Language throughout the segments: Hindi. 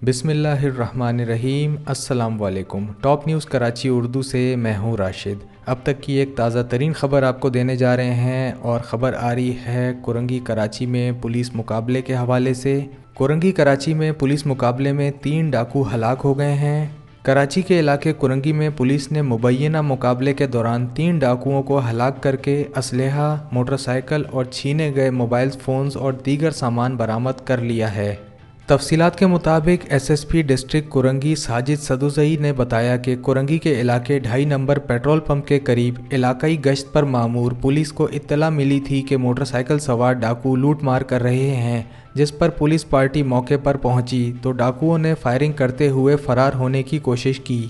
बिस्मिल्लाहिर्रहमानिर्रहीम। अस्सलाम वालेकुम। टॉप न्यूज़ कराची उर्दू से मैं हूँ राशिद। अब तक की एक ताज़ा तरीन ख़बर आपको देने जा रहे हैं और ख़बर आ रही है कुरंगी कराची में पुलिस मुकाबले के हवाले से। कुरंगी कराची में पुलिस मुकाबले में 3 डाकू हलाक हो गए हैं। कराची के इलाके कुरंगी में पुलिस ने मुबैना मुकाबले के दौरान 3 डाकुओं को हलाक करके असलहा, मोटरसाइकिल और छीने गए मोबाइल फ़ोन्स और दीगर सामान बरामद कर लिया है। तफसीलात के मुताबिक एसएसपी डिस्ट्रिक्ट कुरंगी साजिद सदुज़ई ने बताया कि कुरंगी के इलाके 2.5 नंबर पेट्रोल पंप के करीब इलाकाई गश्त पर मामूर पुलिस को इत्तला मिली थी कि मोटरसाइकिल सवार डाकू लूट मार कर रहे हैं, जिस पर पुलिस पार्टी मौके पर पहुंची तो डाकुओं ने फायरिंग करते हुए फरार होने की कोशिश की।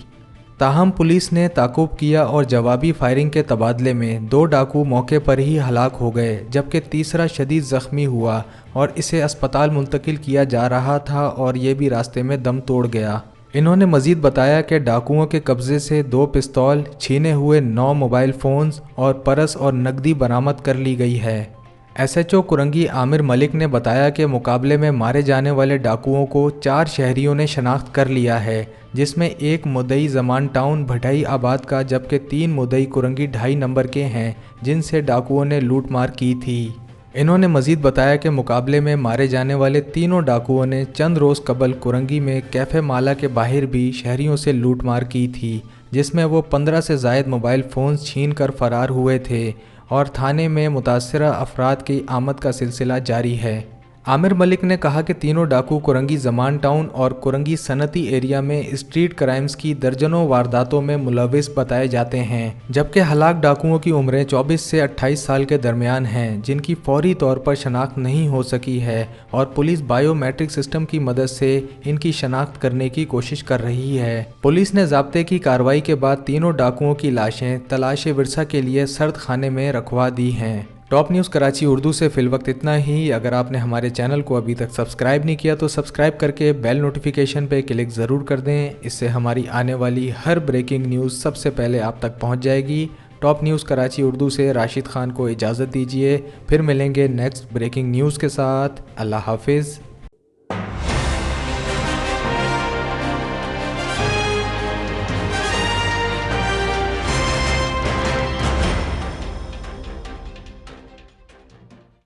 ताहम पुलिस ने ताक़ुब किया और जवाबी फायरिंग के तबादले में 2 डाकू मौके पर ही हलाक हो गए, जबकि तीसरा शदीद ज़ख्मी हुआ और इसे अस्पताल मुंतकिल किया जा रहा था और ये भी रास्ते में दम तोड़ गया। इन्होंने मज़ीद बताया कि डाकुओं के कब्ज़े से 2 पिस्तौल, छीने हुए 9 मोबाइल फ़ोन्स और परस और नकदी बरामद कर ली गई है। एसएचओ कुरंगी आमिर मलिक ने बताया कि मुकाबले में मारे जाने वाले डाकुओं को 4 शहरियों ने शनाख्त कर लिया है, जिसमें एक मुद्दई ज़मान टाउन भटाई आबाद का जबकि 3 मुद्दई कुरंगी 2.5 नंबर के हैं, जिनसे डाकुओं ने लूटमार की थी। इन्होंने मज़ीद बताया कि मुकाबले में मारे जाने वाले तीनों डाकुओं ने चंद रोज़ कबल कुरंगी में कैफ़े माला के बाहर भी शहरियों से लूटमार की थी, जिसमें वो 15 से ज़ायद मोबाइल फ़ोन्स छीन कर फ़रार हुए थे और थाने में मुतासरा अफराद की आमद का सिलसिला जारी है। आमिर मलिक ने कहा कि तीनों डाकू कुरंगी ज़मान टाउन और कुरंगी सनती एरिया में स्ट्रीट क्राइम्स की दर्जनों वारदातों में मुलविस बताए जाते हैं, जबकि हलाक डाकुओं की उम्रें 24 से 28 साल के दरमियान हैं, जिनकी फौरी तौर पर शनाख्त नहीं हो सकी है और पुलिस बायोमेट्रिक सिस्टम की मदद से इनकी शनाख्त करने की कोशिश कर रही है। पुलिस ने ज़ाब्ते की कार्रवाई के बाद तीनों डाकुओं की लाशें तलाश विरसा के लिए सर्द खाने में रखवा दी हैं। टॉप न्यूज़ कराची उर्दू से फ़िलवक्त इतना ही। अगर आपने हमारे चैनल को अभी तक सब्सक्राइब नहीं किया तो सब्सक्राइब करके बेल नोटिफिकेशन पे क्लिक ज़रूर कर दें। इससे हमारी आने वाली हर ब्रेकिंग न्यूज़ सबसे पहले आप तक पहुंच जाएगी। टॉप न्यूज़ कराची उर्दू से राशिद खान को इजाज़त दीजिए, फिर मिलेंगे नेक्स्ट ब्रेकिंग न्यूज़ के साथ। अल्लाह हाफिज़।